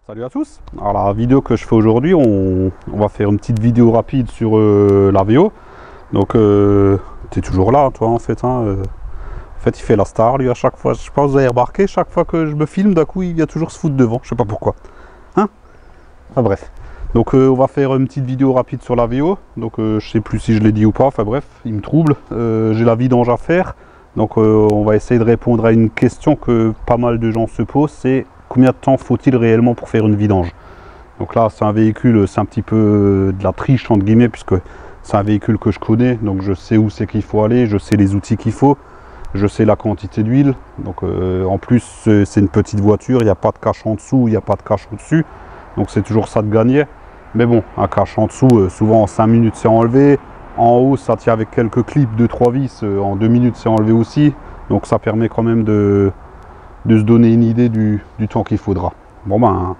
Salut à tous. Alors la vidéo que je fais aujourd'hui, on va faire une petite vidéo rapide sur la VO. Donc tu es toujours là toi en fait, hein. En fait il fait la star lui à chaque fois. Je sais pas si vous avez remarqué, chaque fois que je me filme d'un coup il vient toujours se foutre devant. Je sais pas pourquoi, hein. Enfin bref. Donc on va faire une petite vidéo rapide sur la VO. Donc je sais plus si je l'ai dit ou pas. Enfin bref, il me trouble. J'ai la vidange à faire. Donc on va essayer de répondre à une question que pas mal de gens se posent. C'est combien de temps faut-il réellement pour faire une vidange? Donc là c'est un véhicule, c'est un petit peu de la triche entre guillemets, puisque c'est un véhicule que je connais, donc je sais où c'est qu'il faut aller, je sais les outils qu'il faut, je sais la quantité d'huile. Donc en plus c'est une petite voiture, il n'y a pas de cache en dessous, il n'y a pas de cache au-dessus, donc c'est toujours ça de gagner. Mais bon, un cache en dessous, souvent en 5 minutes c'est enlevé, en haut ça tient avec quelques clips de 3 vis, en 2 minutes c'est enlevé aussi, donc ça permet quand même de se donner une idée du temps qu'il faudra. Bon ben,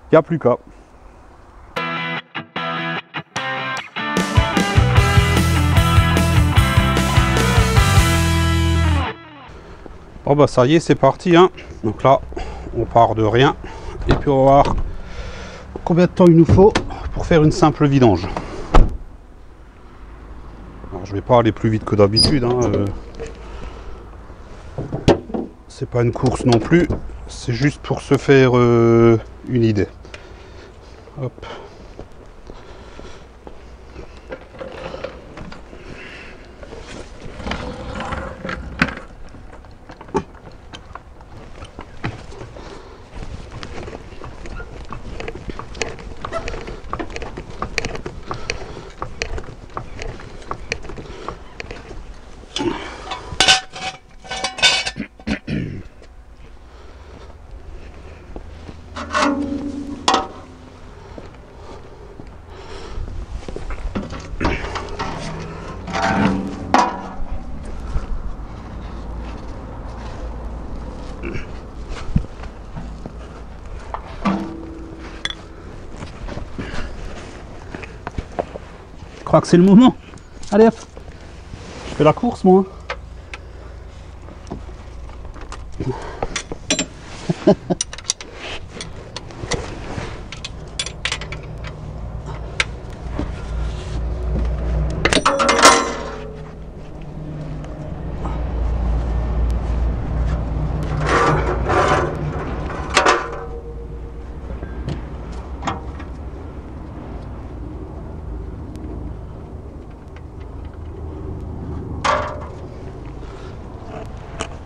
il n'y a plus qu'à. Bon bah ça y est, c'est parti, hein. Donc là, on part de rien. Et puis on va voir combien de temps il nous faut pour faire une simple vidange. Alors je vais pas aller plus vite que d'habitude, hein. C'est pas une course non plus, c'est juste pour se faire une idée. Hop. Je crois que c'est le moment. Allez hop, je fais la course moi.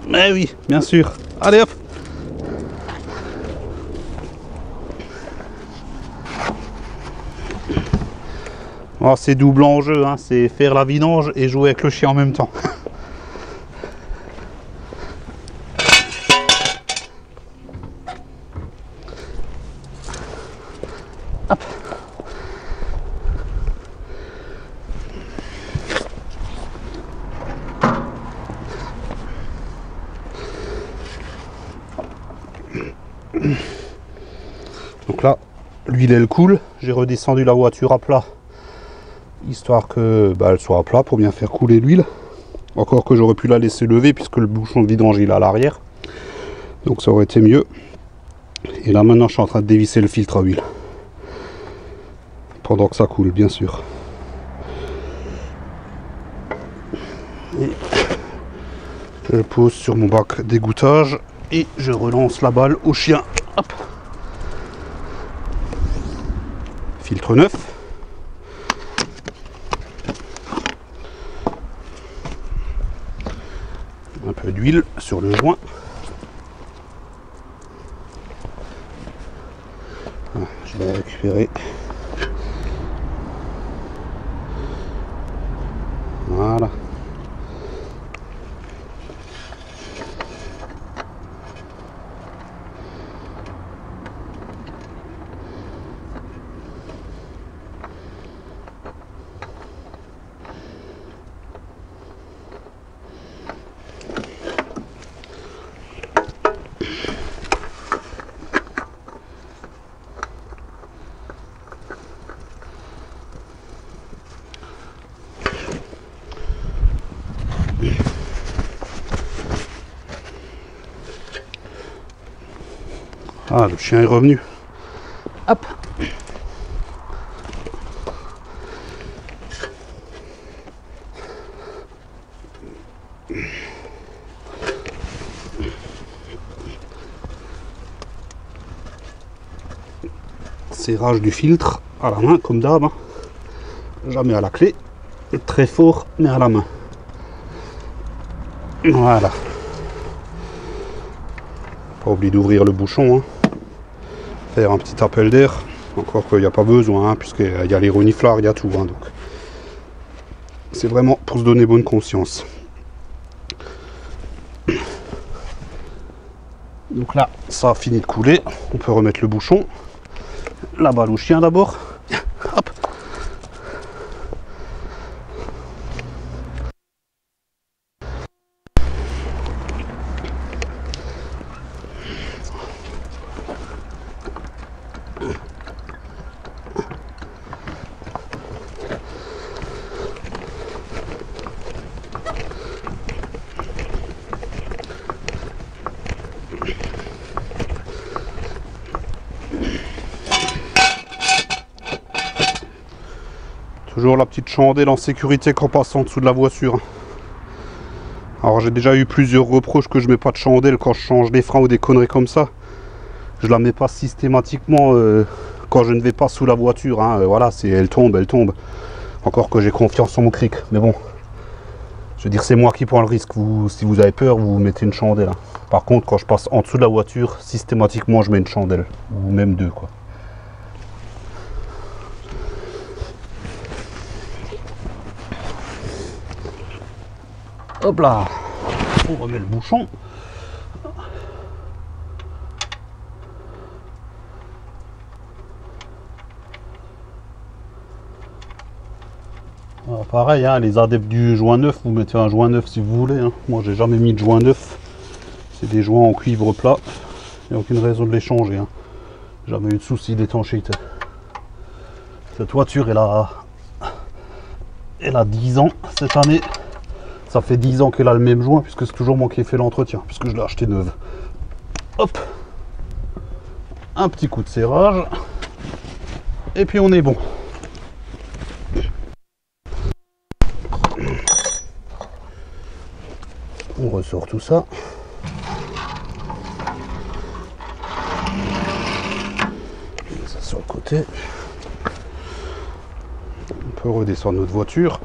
Mais oui, bien sûr. Allez hop. Oh, c'est double enjeu, hein. C'est faire la vidange et jouer avec le chien en même temps. Hop. Donc là, l'huile elle coule. J'ai redescendu la voiture à plat, histoire que elle soit à plat pour bien faire couler l'huile. Encore que j'aurais pu la laisser lever puisque le bouchon de vidange il est à l'arrière, donc ça aurait été mieux. Et là maintenant je suis en train de dévisser le filtre à huile pendant que ça coule, bien sûr. Et je pose sur mon bac d'égouttage et je relance la balle au chien. Hop. Filtre neuf. Un peu d'huile sur le joint. Voilà, je vais récupérer. Voilà. Ah, le chien est revenu. Hop. Serrage du filtre à la main comme d'hab, hein. Jamais à la clé, et très fort mais à la main. Voilà. Pas oublier d'ouvrir le bouchon, hein. Faire un petit appel d'air, encore qu'il n'y a pas besoin, hein, puisqu'il y a les reniflards, il y a tout, hein, donc c'est vraiment pour se donner bonne conscience. Donc là, ça a fini de couler, on peut remettre le bouchon. La balle au chien d'abord. Hop. Toujours la petite chandelle en sécurité quand on passe en dessous de la voiture. Alors j'ai déjà eu plusieurs reproches que je mets pas de chandelle quand je change les freins ou des conneries comme ça. Je la mets pas systématiquement quand je ne vais pas sous la voiture, hein. Voilà, elle tombe, elle tombe. Encore que j'ai confiance en mon cric, mais bon. Je veux dire, c'est moi qui prends le risque. Vous, si vous avez peur, vous mettez une chandelle, hein. Par contre, quand je passe en dessous de la voiture, systématiquement je mets une chandelle. Ou même deux, quoi. Hop là, on remet le bouchon. Alors pareil, hein, les adeptes du joint neuf, vous mettez un joint neuf si vous voulez, hein. Moi j'ai jamais mis de joint neuf. C'est des joints en cuivre plat. Il n'y a aucune raison de les changer, hein. Jamais eu de souci d'étanchéité. Cette voiture elle a 10 ans cette année. Ça fait 10 ans qu'elle a le même joint, puisque c'est toujours moi qui ai fait l'entretien, puisque je l'ai acheté neuve. Hop, un petit coup de serrage, et puis on est bon. On ressort tout ça. Ça sur le côté. On peut redescendre notre voiture.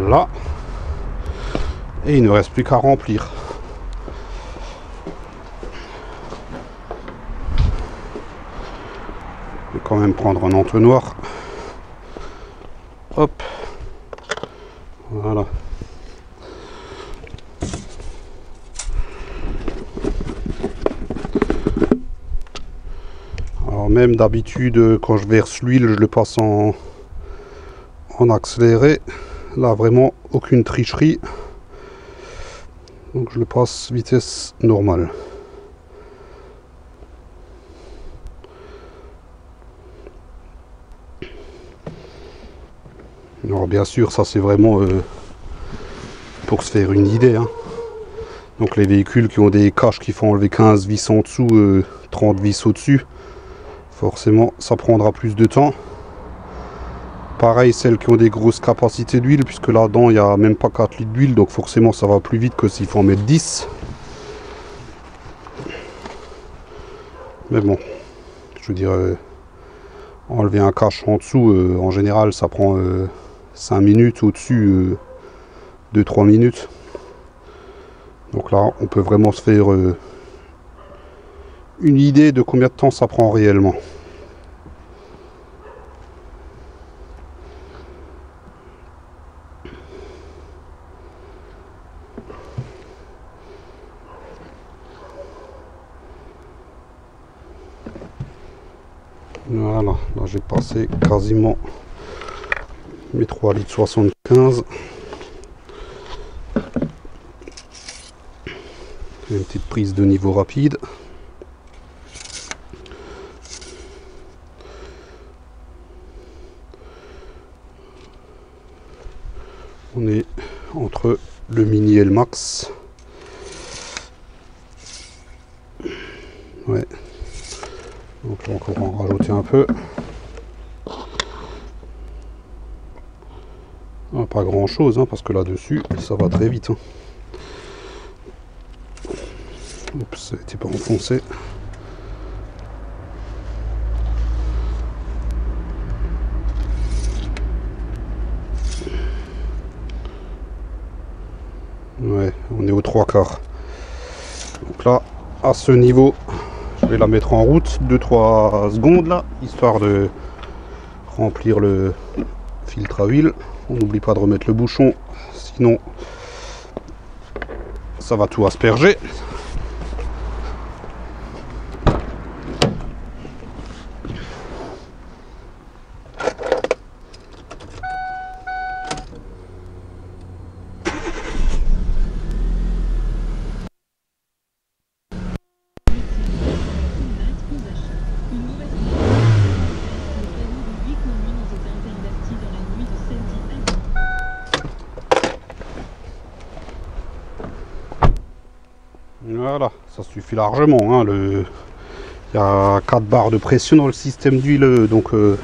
Là, et il ne reste plus qu'à remplir. Je vais quand même prendre un entonnoir. Hop, voilà. Alors même d'habitude, quand je verse l'huile, je le passe en accéléré. Là vraiment aucune tricherie, donc je le passe vitesse normale. Alors bien sûr ça c'est vraiment pour se faire une idée, hein. Donc les véhicules qui ont des caches qui font enlever 15 vis en dessous, 30 vis au dessus, forcément ça prendra plus de temps. Pareil, celles qui ont des grosses capacités d'huile, puisque là-dedans, il n'y a même pas 4 litres d'huile, donc forcément, ça va plus vite que s'il faut en mettre 10. Mais bon, je veux dire, enlever un cache en dessous, en général, ça prend 5 minutes, au-dessus, 2-3 minutes. Donc là, on peut vraiment se faire une idée de combien de temps ça prend réellement. Voilà, là j'ai passé quasiment mes 3 litres 75. Une petite prise de niveau rapide. On est entre le mini et le max. Ouais. Donc on va encore en rajouter un peu. Ah, pas grand chose, hein, parce que là-dessus, ça va très vite. Hein. Oups, ça n'était pas enfoncé. Ouais, on est aux 3/4. Donc là, à ce niveau, je vais la mettre en route 2-3 secondes là, histoire de remplir le filtre à huile. On n'oublie pas de remettre le bouchon, sinon ça va tout asperger. Voilà, ça suffit largement. Hein, il y a 4 barres de pression dans le système d'huile, donc le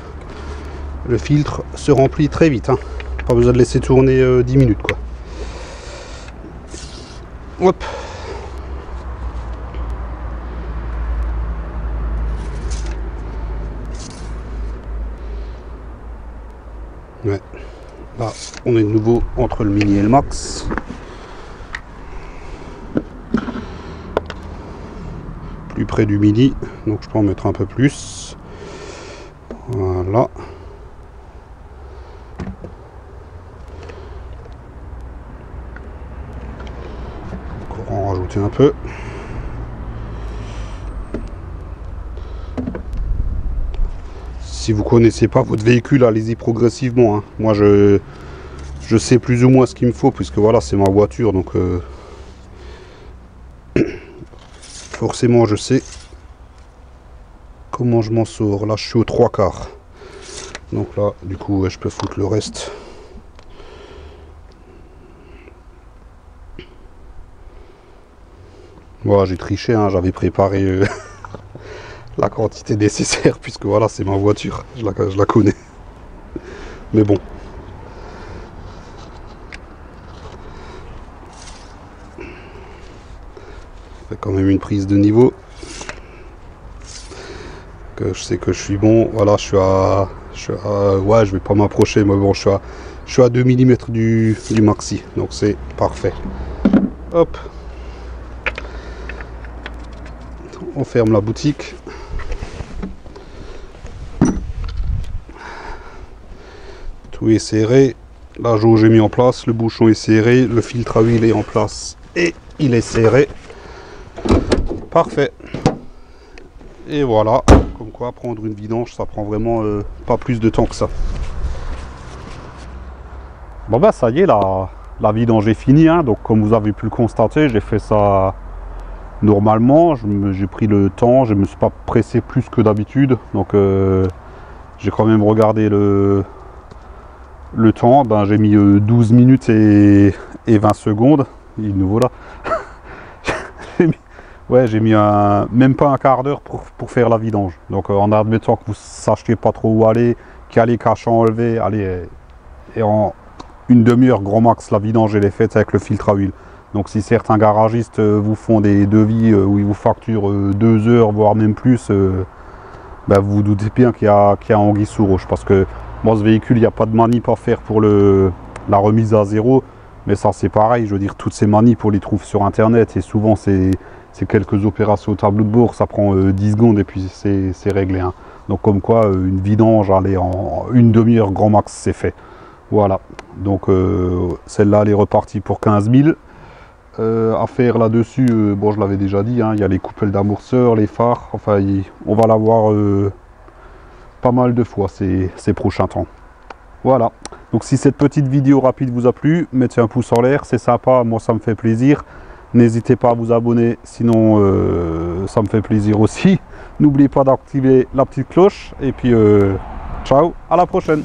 filtre se remplit très vite. Hein. Pas besoin de laisser tourner 10 minutes, quoi. Hop. Ouais. Là, on est de nouveau entre le mini et le max. Plus près du mini, donc je peux en mettre un peu plus. Voilà. Encore en rajouter un peu. Si vous connaissez pas votre véhicule, allez-y progressivement. Hein. Moi, je sais plus ou moins ce qu'il me faut, puisque voilà, c'est ma voiture, donc forcément, je sais comment je m'en sors. Là, je suis aux 3/4. Donc là, du coup, ouais, je peux foutre le reste. Voilà, j'ai triché, hein, j'avais préparé la quantité nécessaire, puisque voilà, c'est ma voiture, je la connais. Mais bon. Fait quand même une prise de niveau. Que je sais que je suis bon. Voilà, je suis à ouais, je vais pas m'approcher, mais bon, je suis à 2 mm du maxi, donc c'est parfait. Hop. On ferme la boutique. Tout est serré. La jauge est mise en place, le bouchon est serré, le filtre à huile est en place et il est serré. Parfait. Et voilà, comme quoi prendre une vidange, ça prend vraiment pas plus de temps que ça. Bon bah ça y est, la vidange est finie, hein. Donc comme vous avez pu le constater, j'ai fait ça normalement, j'ai pris le temps, je me suis pas pressé plus que d'habitude, donc j'ai quand même regardé le temps. Ben, j'ai mis 12 minutes et 20 secondes, il est nouveau là. Ouais, j'ai mis même pas un quart d'heure pour faire la vidange. Donc en admettant que vous sachiez pas trop où aller, qu'il y a les caches à enlever, allez, et en une demi-heure grand max, la vidange elle est faite avec le filtre à huile. Donc si certains garagistes vous font des devis où ils vous facturent 2 heures, voire même plus, ben vous vous doutez bien qu'il y a anguille sous roche. Parce que moi, ce véhicule, il n'y a pas de manip à faire pour la remise à zéro. Mais ça, c'est pareil. Je veux dire, toutes ces manips, on les trouve sur Internet. Et souvent, c'est quelques opérations au tableau de bord. Ça prend 10 secondes et puis c'est réglé. Hein. Donc comme quoi, une vidange, allez, en une demi-heure grand max, c'est fait. Voilà. Donc celle-là, elle est repartie pour 15 000. À faire là-dessus, bon, je l'avais déjà dit, hein, il y a les coupelles d'amortisseurs, les phares. Enfin, on va l'avoir pas mal de fois ces prochains temps. Voilà. Donc si cette petite vidéo rapide vous a plu, mettez un pouce en l'air, c'est sympa, moi ça me fait plaisir. N'hésitez pas à vous abonner, sinon ça me fait plaisir aussi. N'oubliez pas d'activer la petite cloche et puis ciao, à la prochaine.